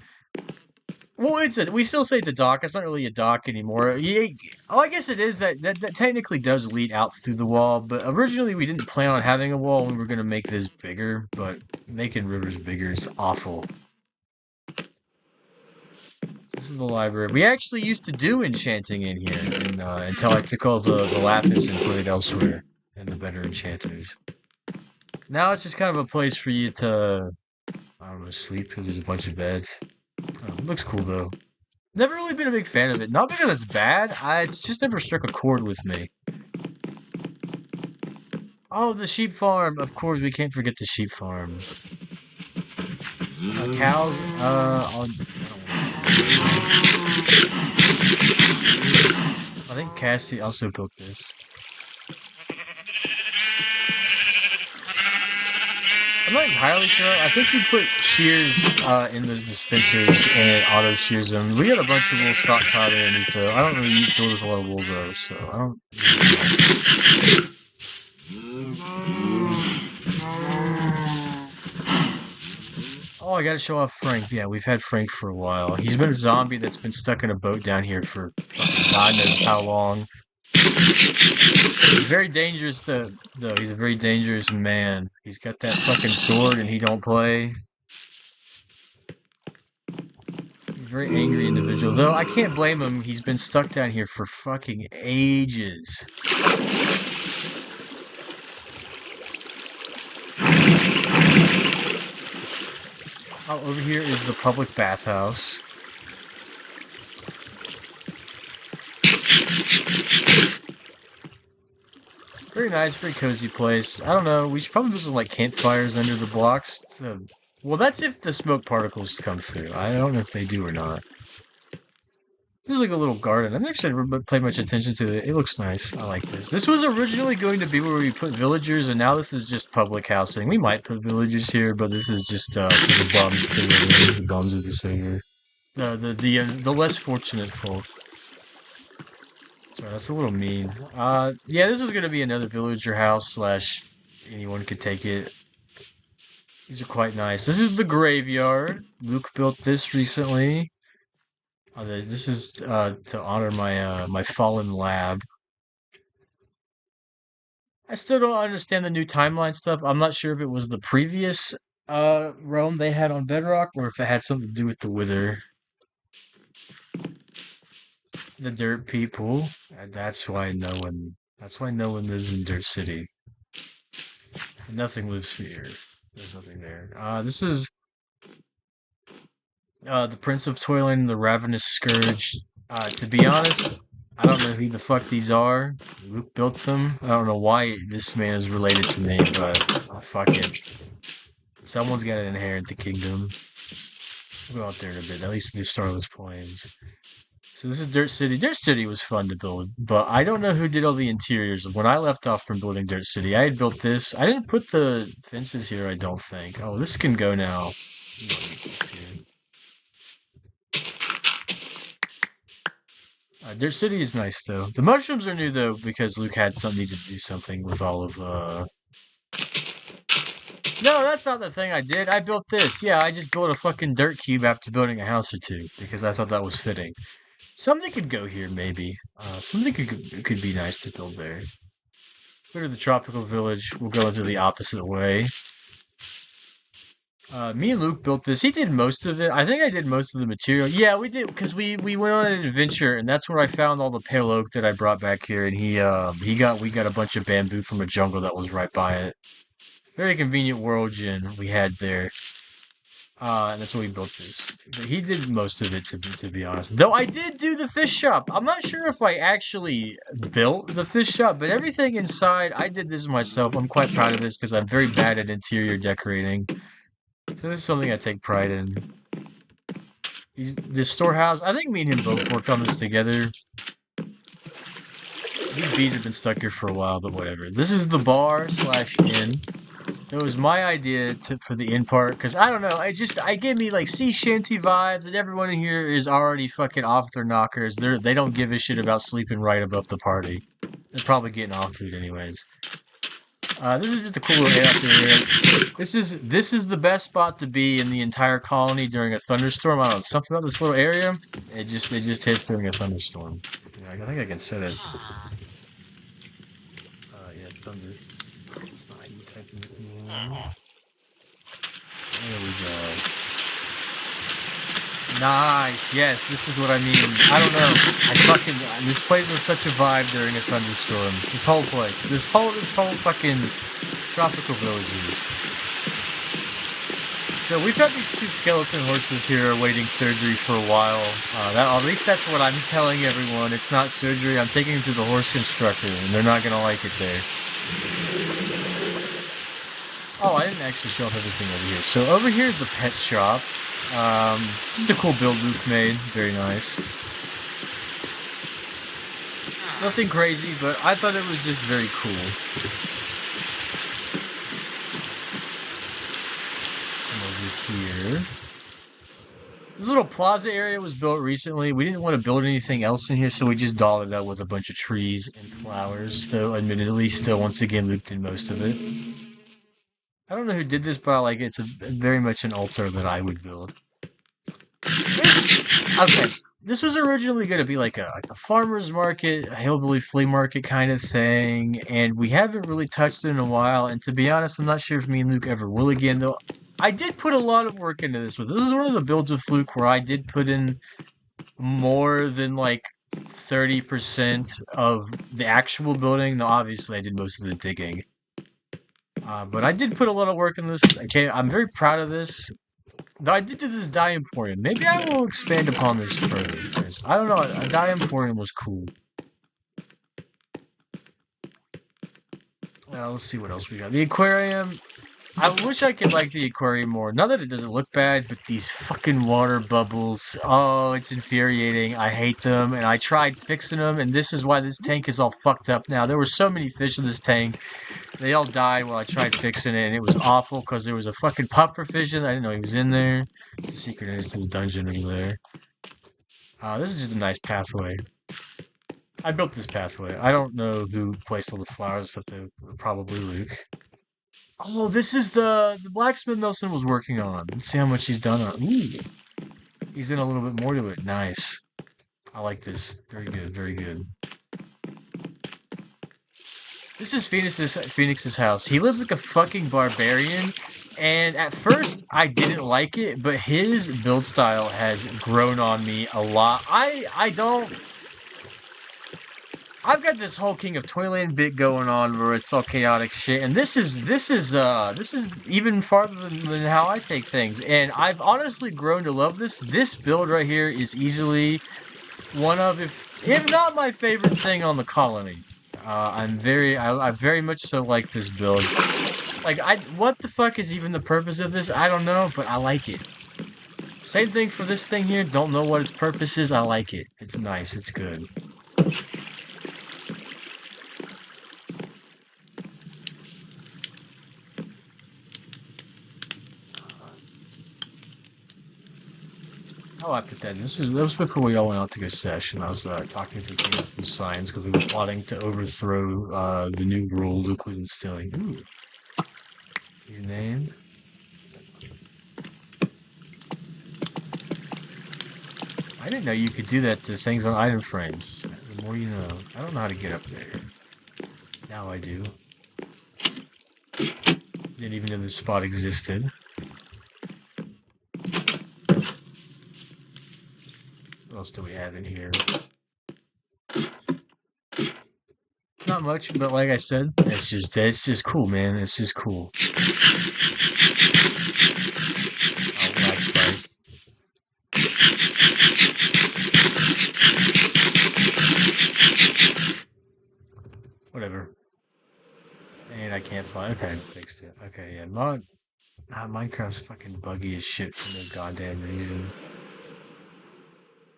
Well, we still say it's a dock. It's not really a dock anymore. Yeah, oh, I guess it is that technically does lead out through the wall, but originally we didn't plan on having a wall. We were gonna make this bigger, but making rivers bigger is awful. This is the library. We actually used to do enchanting in here, and, until I took all the lapis and put it elsewhere, and the better enchanters. Now it's just kind of a place for you to, I don't know, sleep because there's a bunch of beds. It looks cool though. Never really been a big fan of it. Not because it's bad. It's just never struck a chord with me. Oh, the sheep farm. Of course, we can't forget the sheep farm. Cows. I think Cassie also built this. I'm not entirely sure. I think we put shears in those dispensers and it auto shears them. We got a bunch of wool stockpiled underneath though. I don't really build with a lot of wool though, so I don't Oh, I gotta show off Frank. Yeah, we've had Frank for a while. He's been a zombie that's been stuck in a boat down here for fucking God knows how long. He's very dangerous though. He's a very dangerous man. He's got that fucking sword and he don't play. He's a very angry individual. Though I can't blame him. He's been stuck down here for fucking ages. Oh, over here is the public bathhouse. Very nice, very cozy place. I don't know. We should probably put some like campfires under the blocks. Well, that's if the smoke particles come through. I don't know if they do or not. There's like a little garden. I've actually never paid much attention to it. It looks nice. I like this. This was originally going to be where we put villagers, and now this is just public housing. We might put villagers here, but this is just for the bums to live in, the bums of the server. The less fortunate folk. Sorry, that's a little mean. Yeah, this is gonna be another villager house slash anyone could take it. These are quite nice. This is the graveyard. Luke built this recently. This is to honor my fallen lab. I still don't understand the new timeline stuff. I'm not sure if it was the previous realm they had on Bedrock or if it had something to do with the Wither. The dirt people. And that's why no one lives in Dirt City. Nothing lives here. There's nothing there. This is the Prince of Toyland and the Ravenous Scourge. To be honest, I don't know who the fuck these are. Luke built them. I don't know why this man is related to me, but fuck it. Someone's got to inherit the kingdom. We'll go out there in a bit. At least the Starless Plains. So this is Dirt City. Dirt City was fun to build, but I don't know who did all the interiors. When I left off from building Dirt City, I had built this. I didn't put the fences here, I don't think. Oh, this can go now. Dirt City is nice though. The mushrooms are new though because Luke had some needed to do something with all of. No, that's not the thing I did. I built this. Yeah, I just built a fucking dirt cube after building a house or two because I thought that was fitting. Something could go here, maybe. Something could be nice to build there. Go to the tropical village. We'll go into the opposite way. Me and Luke built this. He did most of it. I think I did most of the material. Yeah, we did because we went on an adventure, and that's where I found all the pale oak that I brought back here. And we got a bunch of bamboo from a jungle that was right by it. Very convenient origin we had there. And that's what we built this. But he did most of it, to be honest. Though I did do the fish shop. I'm not sure if I actually built the fish shop, but everything inside, I did this myself. I'm quite proud of this because I'm very bad at interior decorating. So this is something I take pride in. This storehouse, I think me and him both worked on this together. These bees have been stuck here for a while, but whatever. This is the bar slash inn. It was my idea for the inn part, because I don't know, I gave me like sea shanty vibes, and everyone in here is already fucking off their knockers. They don't give a shit about sleeping right above the party. They're probably getting off to it anyways. This is just a cool little after here. This is the best spot to be in the entire colony during a thunderstorm. I don't know, something about this little area. It just hits during a thunderstorm. Yeah, I think I can set it. Yeah, thunder. It's not you typing it in. There we go. Nice. Yes, this is what I mean. I don't know. This place is such a vibe during a thunderstorm. This whole place. This whole fucking tropical villages. So we've got these two skeleton horses here awaiting surgery for a while. At least that's what I'm telling everyone. It's not surgery. I'm taking them to the horse constructor, and they're not gonna like it there. Oh, I didn't actually show off everything over here. So over here is the pet shop. Just a cool build Luke made. Very nice. Nothing crazy, but I thought it was just very cool. And over here. This little plaza area was built recently. We didn't want to build anything else in here, so we just dolled it out with a bunch of trees and flowers. So admittedly, still, once again, Luke did most of it. I don't know who did this, but I like it. It's very much an altar that I would build. This was originally going to be like a farmer's market, a hillbilly flea market kind of thing, and we haven't really touched it in a while. And to be honest, I'm not sure if me and Luke ever will again, though. I did put a lot of work into this. This is one of the builds with Luke where I did put in more than like 30% of the actual building. Now, obviously, I did most of the digging. But I did put a lot of work in this. Okay, I'm very proud of this. Though I did do this dye emporium. Maybe I will expand upon this further. I don't know, a dye emporium was cool. Let's see what else we got. The aquarium. I wish I could like the aquarium more. Not that it doesn't look bad, but these fucking water bubbles. Oh, it's infuriating. I hate them, and I tried fixing them, and this is why this tank is all fucked up now. There were so many fish in this tank. They all died while I tried fixing it, and it was awful because there was a fucking puffer fish in there. I didn't know he was in there. It's a secret entrance to the dungeon over there. This is just a nice pathway. I built this pathway. I don't know who placed all the flowers, except probably Luke. Oh, this is the blacksmith Nelson was working on. Let's see how much he's done on. Ooh. He's in a little bit more to it. Nice. I like this. Very good, very good. This is Phoenix's house. He lives like a fucking barbarian, and at first I didn't like it, but his build style has grown on me a lot. I've got this whole King of Toyland bit going on where it's all chaotic shit, and this is even farther than how I take things. And I've honestly grown to love this. This build right here is easily one of, if not my favorite thing on the colony. I very much so like this build. Like, what the fuck is even the purpose of this? I don't know, but I like it. Same thing for this thing here. Don't know what its purpose is. I like it. It's nice. It's good. Oh, I put that. That was before we all went out to go sesh, and I was talking to Chaos through signs because we were plotting to overthrow the new rule Luke was instilling. Ooh, his name. I didn't know you could do that to things on item frames. The more you know. I don't know how to get up there. Now I do. Didn't even know this spot existed. What else do we have in here? Not much, but like I said, it's just cool, man. It's just cool. Oh, black spice. Whatever. And I can't fly. Okay, I fixed it. Okay, yeah. Minecraft's fucking buggy as shit for no goddamn reason.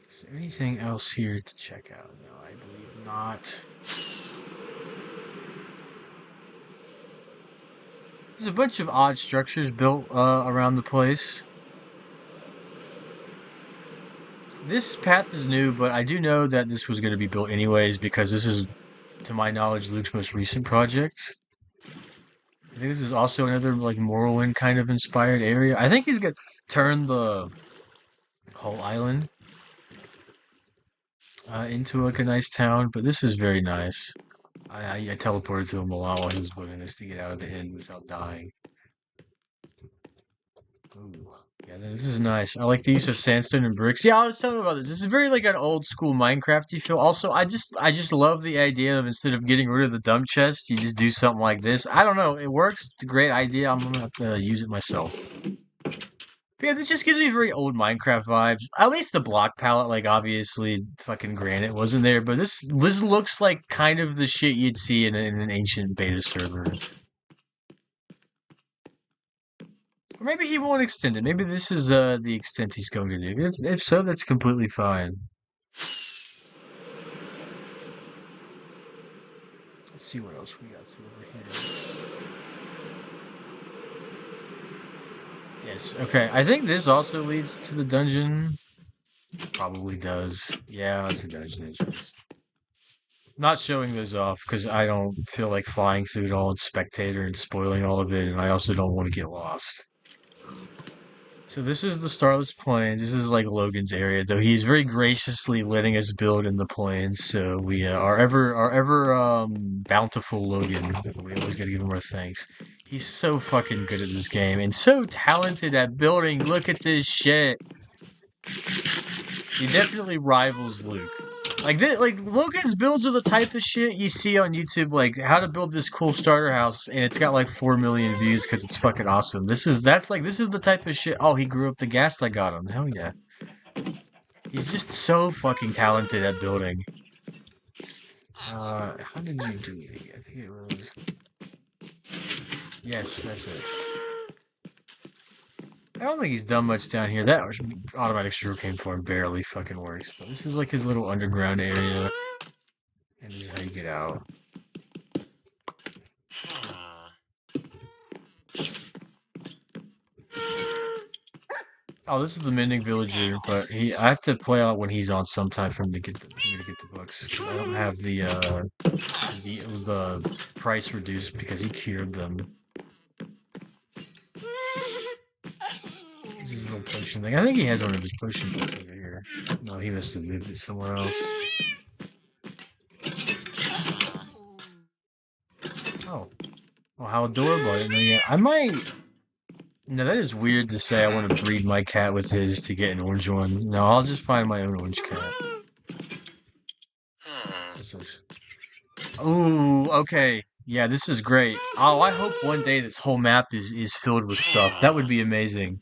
Is there anything else here to check out? No, I believe not. There's a bunch of odd structures built around the place. This path is new, but I do know that this was going to be built anyways because this is, to my knowledge, Luke's most recent project. I think this is also another like Morrowind kind of inspired area. I think he's gonna turn the whole island into like a nice town, but this is very nice. I teleported to him a lot while he was building this to get out of the inn without dying. Ooh. Yeah, this is nice. I like the use of sandstone and bricks. Yeah, I was telling you about this. This is very like an old school Minecrafty feel. Also, I just love the idea of instead of getting rid of the dump chest, you just do something like this. I don't know. It works. It's a great idea. I'm gonna have to use it myself. Yeah, this just gives me very old Minecraft vibes. At least the block palette, like obviously fucking granite wasn't there, but this looks like kind of the shit you'd see in an ancient beta server. Or maybe he won't extend it. Maybe this is the extent he's going to do. If so, that's completely fine. Let's see what else we got through over here. Yes, okay. I think this also leads to the dungeon. Probably does. Yeah, it's a dungeon entrance. Not showing those off because I don't feel like flying through it all in spectator and spoiling all of it, and I also don't want to get lost. So this is the Starless Plains. This is like Logan's area, though he's very graciously letting us build in the plains. So we our ever bountiful Logan. We always gotta give him our thanks. He's so fucking good at this game and so talented at building. Look at this shit. He definitely rivals Luke. Like this, like Logan's builds are the type of shit you see on YouTube, like how to build this cool starter house, and it's got like 4 million views because it's fucking awesome. This is the type of shit. Oh, he grew up the ghast I got him. Hell yeah, he's just so fucking talented at building. How did you do it? I think it was. Yes, that's it. I don't think he's done much down here. That automatic sugarcane farm barely fucking works, but this is like his little underground area, and this is how you get out. Oh, this is the mending villager, but I have to play out when he's on sometime for me to get the books. 'Cause I don't have the price reduced because he cured them. This is a little potion thing. I think he has one of his potion books over here. No, he must have moved it somewhere else. Oh, well, how adorable! I didn't know yet. I might. No, that is weird to say. I want to breed my cat with his to get an orange one. No, I'll just find my own orange cat. This is. Oh, okay. Yeah, this is great. Oh, I hope one day this whole map is filled with stuff. That would be amazing.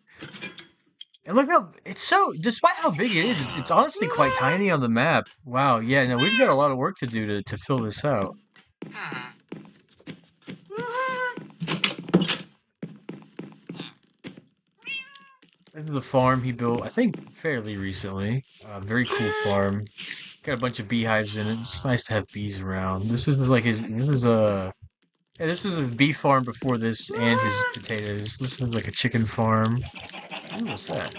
And look how it's so. Despite how big it is, it's honestly quite tiny on the map. Wow. Yeah. No, we've got a lot of work to do to fill this out. This is a farm he built, I think, fairly recently. Very cool farm. Got a bunch of beehives in it. It's nice to have bees around. This is like his. This is a. Yeah, this is a bee farm before this, and his potatoes. This is like a chicken farm. Ooh, what's that?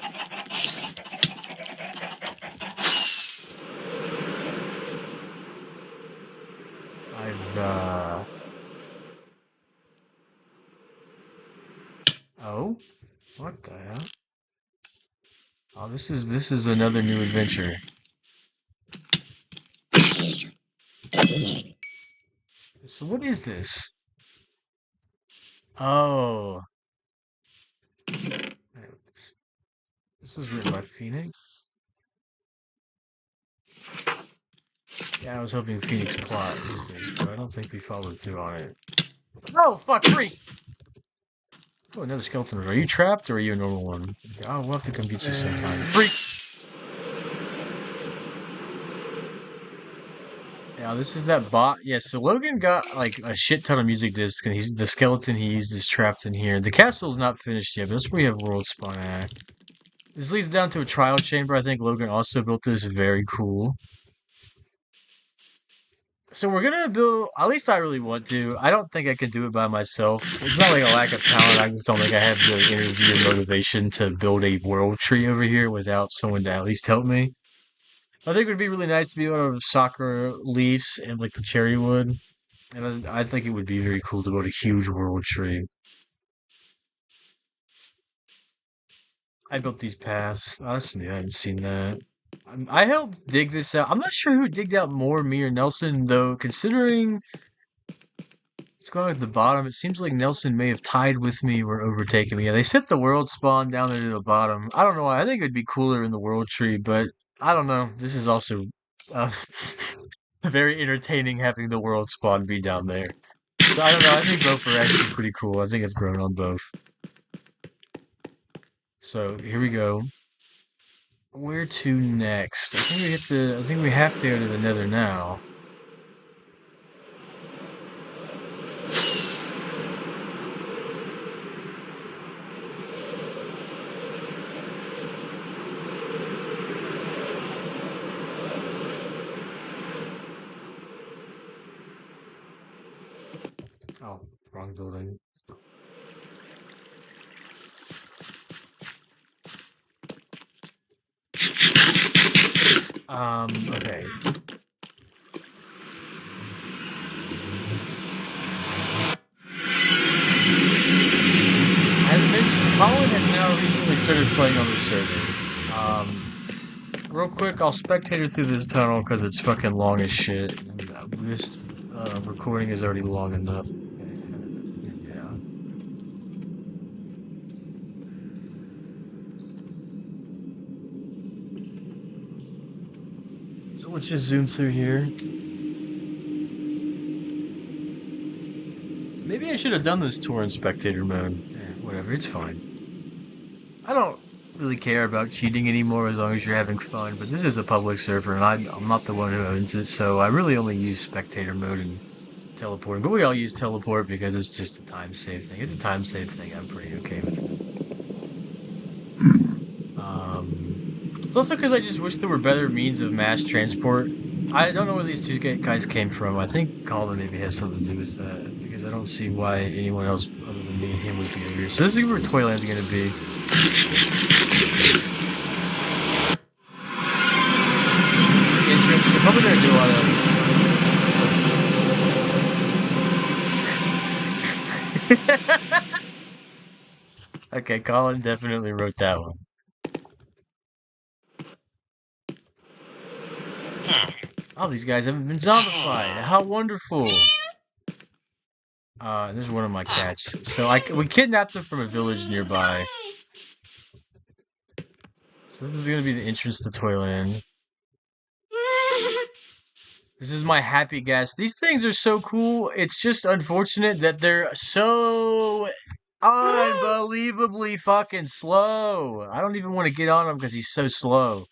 I've. Oh, what the hell? Oh, this is another new adventure. So what is this? Oh, this was written by Phoenix. Yeah, I was hoping Phoenix Plot is this, but I don't think we followed through on it. Oh, fuck, freak! Oh, another skeleton. Are you trapped or are you a normal one? Okay, oh, we'll have to come get you sometime. Freak! Yeah, this is that bot. Yeah, so Logan got like a shit ton of music discs, and he's the skeleton he used is trapped in here. The castle's not finished yet, but that's where we have World Spawn at. This leads down to a trial chamber. I think Logan also built this. Very cool. So we're gonna build. At least I really want to. I don't think I can do it by myself. It's not like a lack of talent. I just don't think I have the energy and motivation to build a world tree over here without someone to at least help me. I think it would be really nice to be able to soccer leaves and like the cherry wood. And I think it would be very cool to build a huge world tree. I built these paths. Oh, that's new. I haven't seen that. I helped dig this out. I'm not sure who digged out more, me or Nelson, though. Considering it's going at the bottom, it seems like Nelson may have tied with me or overtaken me. Yeah, they set the world spawn down there to the bottom. I don't know why. I think it'd be cooler in the world tree, but I don't know. This is also uh, very entertaining having the world spawn be down there. So I don't know. I think both are actually pretty cool. I think I've grown on both. So here we go. Where to next? I think we have to. I think we have to go to the Nether now. Oh, wrong building. Okay. As mentioned, Colin has now recently started playing on the server. Real quick, I'll spectator through this tunnel because it's fucking long as shit. And, this recording is already long enough. Yeah. So let's just zoom through here. Maybe I should have done this tour in spectator mode. Whatever, it's fine. I don't really care about cheating anymore as long as you're having fun, but this is a public server and I'm not the one who owns it, so I really only use spectator mode and teleporting. But we all use teleport because it's just a time save thing. It's a time save thing. I'm pretty okay with it. It's also because I just wish there were better means of mass transport. I don't know where these two guys came from. I think Colin maybe has something to do with that because I don't see why anyone else other than me and him would be over here. So this is where Toyland's gonna be. Entrance. We're probably gonna do a lot of. Okay, Colin definitely wrote that one. Oh, these guys haven't been zombified. How wonderful. This is one of my cats. So we kidnapped them from a village nearby. So this is gonna be the entrance to Toyland. This is my happy guest. These things are so cool. It's just unfortunate that they're so unbelievably fucking slow. I don't even want to get on him because he's so slow.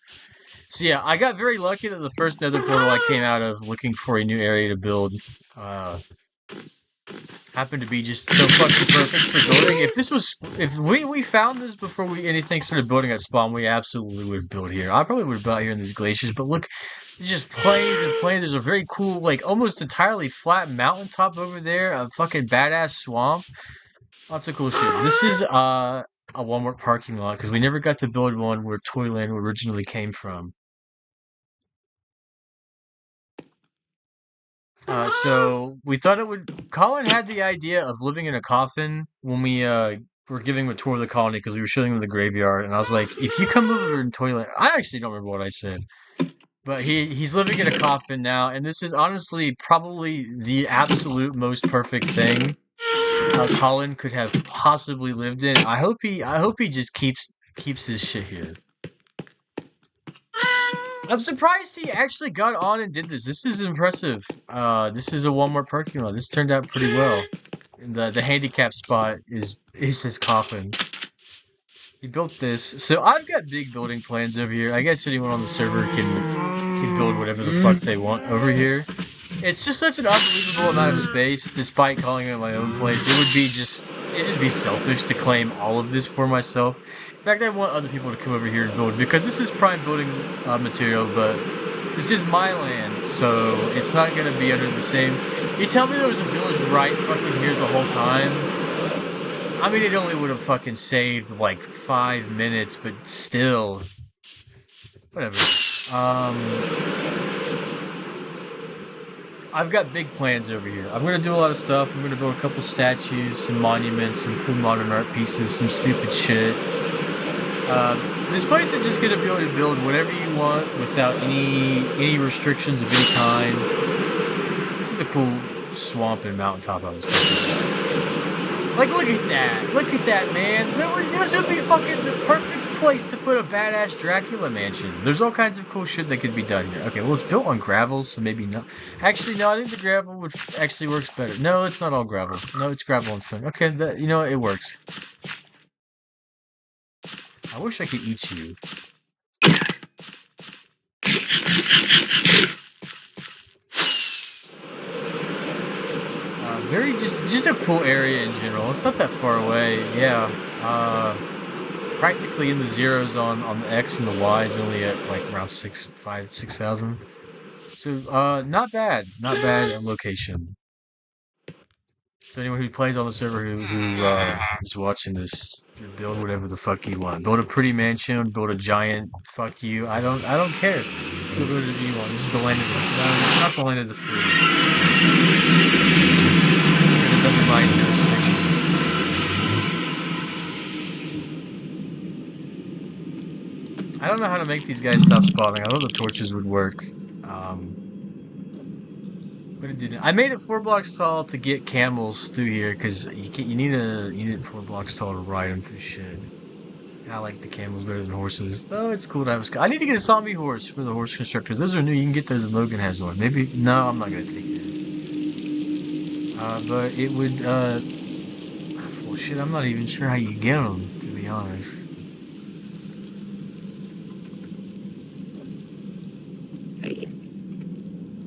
So yeah, I got very lucky that the first Nether portal I came out of looking for a new area to build, uh, happened to be just so fucking perfect for building. If we found this before we anything started building at spawn, we absolutely would have built here. I probably would have built here in these glaciers, but look, it's just plains and plains. There's a very cool, like almost entirely flat mountaintop over there, a fucking badass swamp. Lots of cool shit. This is a Walmart parking lot because we never got to build one where Toyland originally came from. So we thought it would. Colin had the idea of living in a coffin when we were giving him a tour of the colony because we were showing him the graveyard, and I was like, "If you come over in Toyland," I actually don't remember what I said, but he's living in a coffin now, and this is honestly probably the absolute most perfect thing Colin could have possibly lived in. I hope he just keeps his shit here. I'm surprised he actually got on and did this. This is impressive. This is a Walmart parking lot. This turned out pretty well. And the handicap spot is his coffin. He built this. So I've got big building plans over here. I guess anyone on the server can build whatever the fuck they want over here. It's just such an unbelievable amount of space, despite calling it my own place. It'd just be selfish to claim all of this for myself. In fact, I want other people to come over here and build because this is prime building material, but this is my land, so it's not gonna be under the same. You tell me there was a village right fucking here the whole time. I mean, it only would have fucking saved like 5 minutes, but still, whatever. Um, I've got big plans over here. I'm gonna do a lot of stuff. I'm gonna build a couple statues, some monuments, some cool modern art pieces, some stupid shit. Uh, this place is just gonna be able to build whatever you want without any restrictions of any kind. This is the cool swamp and mountaintop I was talking about. Like, look at that! Look at that, man! This would be fucking the perfect place to put a badass Dracula mansion. There's all kinds of cool shit that could be done here. Okay, well, it's built on gravel, so maybe not. Actually, no, I think the gravel would actually works better. No, it's not all gravel. No, it's gravel and stone. Okay, it works. I wish I could eat you. Very just a cool area in general. It's not that far away. Yeah. Practically in the zeros on the X and the Y is only at like around 6,000. So not bad. Not bad location. So anyone who plays on the server who's watching this, build whatever the fuck you want. Build a pretty mansion, build a giant fuck you. I don't care. Build whatever you want. This is the land of the no, not the land of the free. It doesn't mind jurisdiction. I don't know how to make these guys stop spawning. I thought the torches would work. But it didn't. I made it 4 blocks tall to get camels through here because you need it 4 blocks tall to ride them through shit. I like the camels better than horses. Oh, it's cool to have a. I need to get a zombie horse for the horse constructor. Those are new. You can get those if Logan has one. Maybe no, I'm not gonna take it. But it would. Well, shit. I'm not even sure how you get them, to be honest.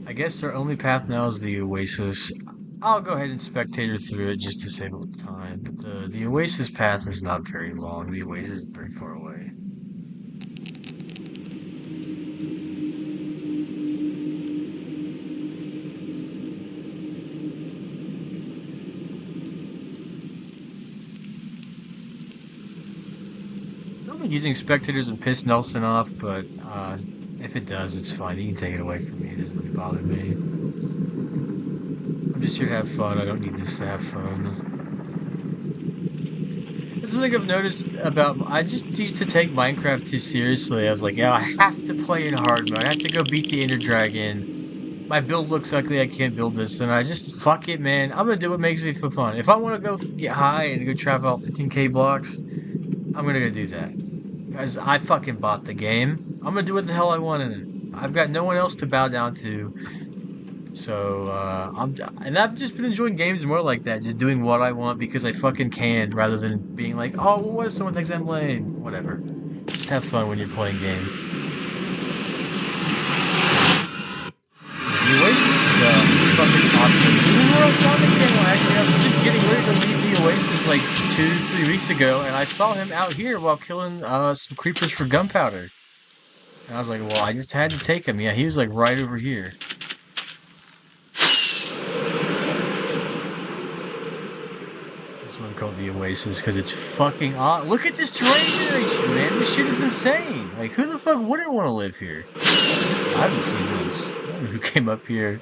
I guess our only path now is the Oasis. I'll go ahead and spectator through it just to save time. But the Oasis path is not very long. The Oasis is very far away. I've been using spectators and piss Nelson off, but if it does, it's fine. You can take it away from me. It doesn't really bother me. I'm just here to have fun. I don't need this to have fun. This is the thing I've noticed about. I just used to take Minecraft too seriously. I was like, yeah, I have to play in hard mode. I have to go beat the Ender Dragon. My build looks ugly. I can't build this. And I just, fuck it, man. I'm gonna do what makes me feel fun. If I want to go get high and go travel out 15k blocks, I'm gonna go do that. Because I fucking bought the game. I'm gonna do what the hell I want in it. I've got no one else to bow down to. So, and I've just been enjoying games more like that, just doing what I want because I fucking can, rather than being like, oh, well, what if someone thinks I'm lame? Whatever. Just have fun when you're playing games. The Oasis is fucking awesome. This is where I found the game. Actually, I was just like 2, 3 weeks ago, and I saw him out here while killing some creepers for gunpowder. And I was like, well, I just had to take him. Yeah, he was like right over here. This one called the Oasis because it's fucking odd. Look at this terrain generation, man. This shit is insane. Like, who the fuck wouldn't want to live here? I haven't seen this. I don't know who came up here.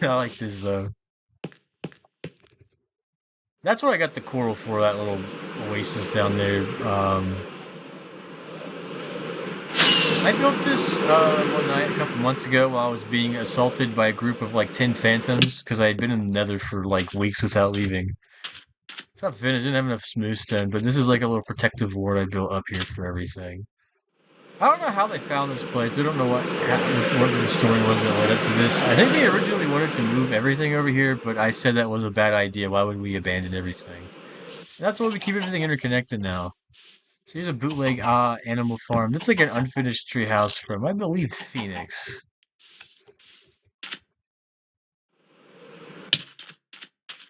I like this though. That's what I got the coral for. That little oasis down there. I built this one night a couple months ago while I was being assaulted by a group of like 10 phantoms because I had been in the nether for like weeks without leaving. It's not finished, I didn't have enough smooth stone, but this is like a little protective ward I built up here for everything. I don't know how they found this place. They don't know what the story was that led up to this. I think they originally wanted to move everything over here, but I said that was a bad idea. Why would we abandon everything? And that's why we keep everything interconnected now. So here's a bootleg animal farm. That's like an unfinished treehouse from, I believe, Phoenix.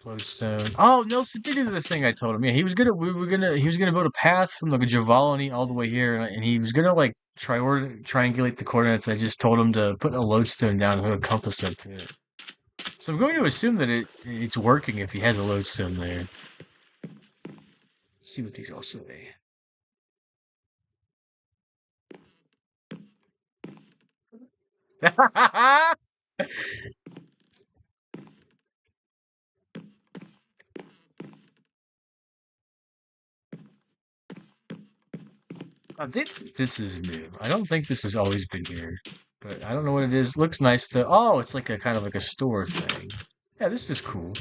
Glowstone. Oh, Nelson did do the thing I told him. Yeah, he was gonna build a path from the Javalini all the way here, and he was gonna like triangulate the coordinates. I just told him to put a lodestone down and hook a compass up to it. So I'm going to assume that it's working if he has a lodestone there. Let's see what these all say. This is new. I don't think this has always been here, but I don't know what it is. Looks nice though. Oh, it's like a kind of like a store thing. Yeah, this is cool.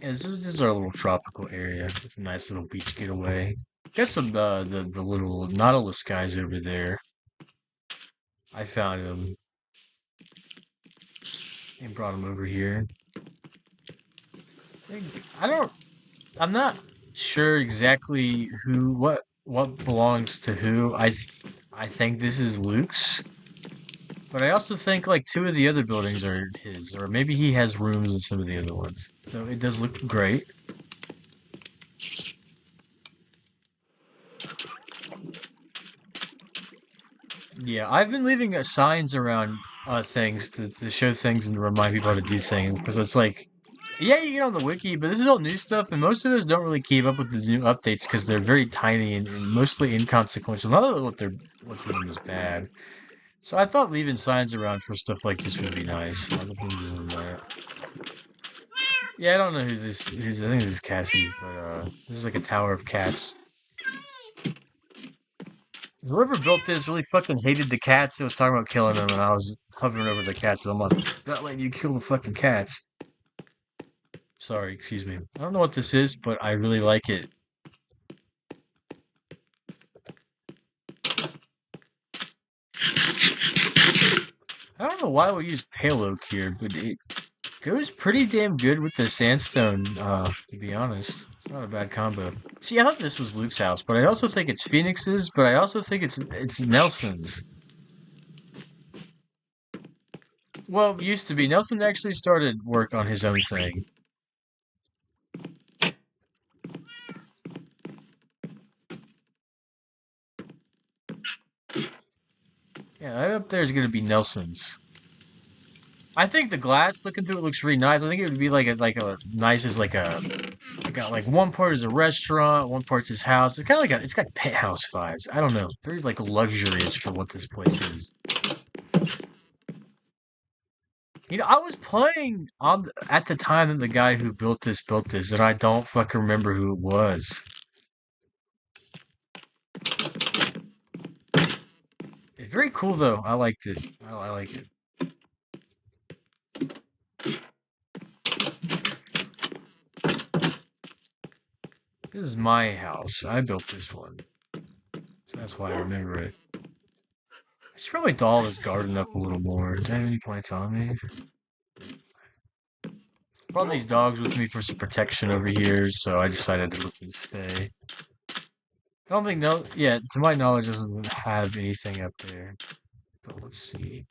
Yeah, this is our little tropical area. It's a nice little beach getaway. Guess some the little Nautilus guys over there. I found them and brought them over here. I don't. I'm not sure exactly what belongs to who. I think this is Luke's, but I also think like two of the other buildings are his, or maybe he has rooms in some of the other ones. So it does look great. Yeah, I've been leaving signs around things to show things and to remind people how to do things because it's like, yeah, you get on the wiki, but this is all new stuff, and most of us don't really keep up with the new updates because they're very tiny and mostly inconsequential. Not that what's in them is bad. So I thought leaving signs around for stuff like this would be nice. I've been doing that. Yeah, I don't know who's. I think this is Cassie's, but this is like a tower of cats. Whoever built this really fucking hated the cats. It was talking about killing them, and I was hovering over the cats. And I'm like, not letting you kill the fucking cats. Sorry, excuse me. I don't know what this is, but I really like it. I don't know why we use pale oak here, but it goes pretty damn good with the sandstone, to be honest. It's not a bad combo. See, I thought this was Luke's house, but I also think it's Phoenix's, but I also think it's Nelson's. Well, it used to be. Nelson actually started work on his own thing. Yeah, that up there is gonna be Nelson's. I think the glass looking through it looks really nice. I think it would be like a nice as like one part is a restaurant, one part's his house. It's kind of like it's got penthouse vibes. I don't know, very like luxurious for what this place is. You know, I was playing at the time that the guy who built this, and I don't fucking remember who it was. It's very cool though. I liked it. I like it. This is my house. I built this one, so that's why I remember it. I should probably doll this garden up a little more. Do I have any plants on me? Brought these dogs with me for some protection over here, so I decided to let them stay. I don't think no, yeah, to my knowledge, doesn't have anything up there. But let's see.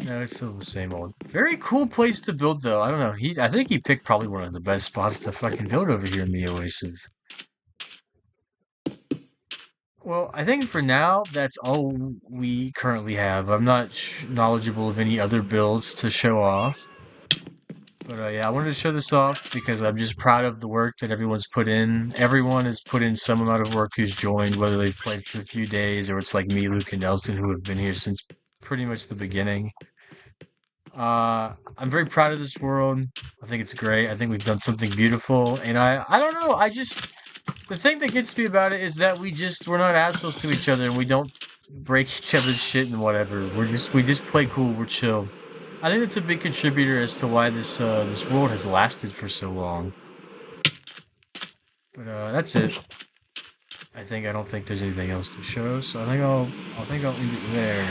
No, it's still the same old. Very cool place to build, though. I don't know. I think he picked probably one of the best spots to fucking build over here in the Oasis. Well, I think for now, that's all we currently have. I'm not knowledgeable of any other builds to show off. But yeah, I wanted to show this off because I'm just proud of the work that everyone's put in. Everyone has put in some amount of work who's joined, whether they've played for a few days or it's like me, Luke, and Nelson, who have been here since pretty much the beginning. I'm very proud of this world. I think it's great. I think we've done something beautiful, and I don't know. I just the thing that gets me about it is that we're not assholes to each other, and we don't break each other's shit and whatever. We just play cool. We're chill. I think that's a big contributor as to why this world has lasted for so long. But that's it. I don't think there's anything else to show, so I think I'll end it there.